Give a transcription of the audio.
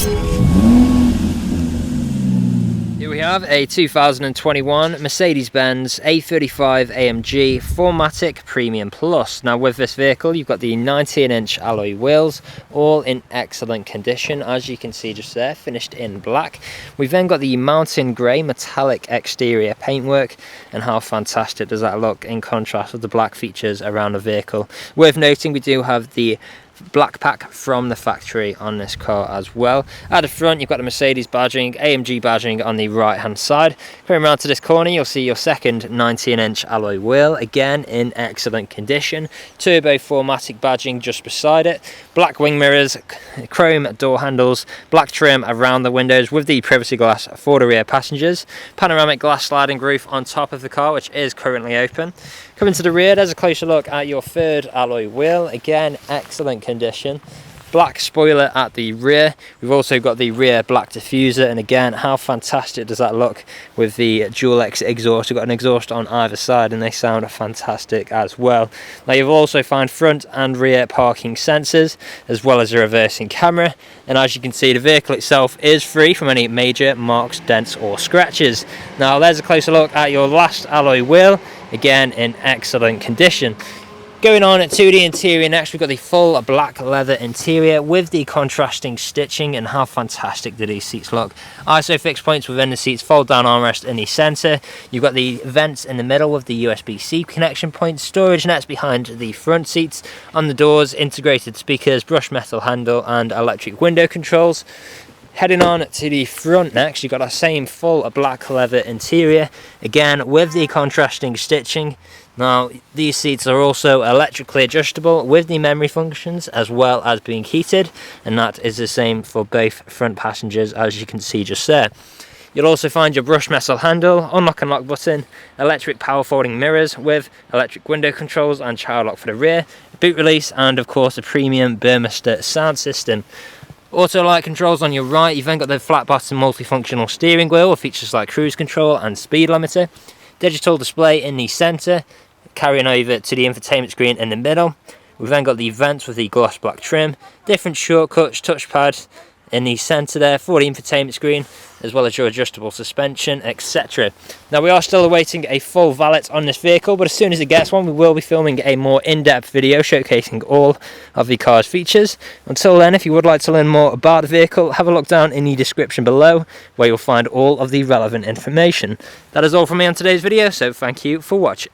Here we have a 2021 Mercedes-Benz A35 AMG 4MATIC Premium Plus. Now with this vehicle you've got the 19-inch alloy wheels, all in excellent condition, as you can see just there, finished in black. We've then got the mountain grey metallic exterior paintwork, and how fantastic does that look in contrast with the black features around the vehicle. Worth noting, we do have the black pack from the factory on this car as well. At the front you've got the Mercedes badging, AMG badging on the right hand side. Going around to this corner you'll see your second 19-inch alloy wheel, again in excellent condition. Turbo 4MATIC badging just beside it. Black wing mirrors, chrome door handles, black trim around the windows with the privacy glass for the rear passengers. Panoramic glass sliding roof on top of the car, which is currently open. Coming to the rear, there's a closer look at your third alloy wheel, again excellent condition. Black spoiler at the rear. We've also got the rear black diffuser, and again how fantastic does that look with the dual X exhaust. We've got an exhaust on either side and they sound fantastic as well. Now you'll also find front and rear parking sensors as well as a reversing camera, and as you can see the vehicle itself is free from any major marks, dents or scratches. Now there's a closer look at your last alloy wheel, again in excellent condition. Going on to the interior next, we've got the full black leather interior with the contrasting stitching, and how fantastic do these seats look. ISO fixed points within the seats, fold down armrest in the centre. You've got the vents in the middle with the USB-C connection points, storage nets behind the front seats. On the doors, integrated speakers, brushed metal handle and electric window controls. Heading on to the front next, you've got that same full black leather interior, again with the contrasting stitching. Now these seats are also electrically adjustable with the memory functions as well as being heated, and that is the same for both front passengers as you can see just there. You'll also find your brushed metal handle, unlock and lock button, electric power folding mirrors with electric window controls and child lock for the rear, boot release, and of course a premium Burmester sound system. Auto light controls on your right. You've then got the flat bottom multifunctional steering wheel with features like cruise control and speed limiter. Digital display in the centre, carrying over to the infotainment screen in the middle. We've then got the vents with the gloss black trim, different shortcuts, touchpad in the centre there for the infotainment screen, as well as your adjustable suspension, etc. Now we are still awaiting a full valet on this vehicle, but as soon as it gets one we will be filming a more in-depth video showcasing all of the car's features. Until then, if you would like to learn more about the vehicle, have a look down in the description below where you'll find all of the relevant information. That is all from me on today's video, so thank you for watching.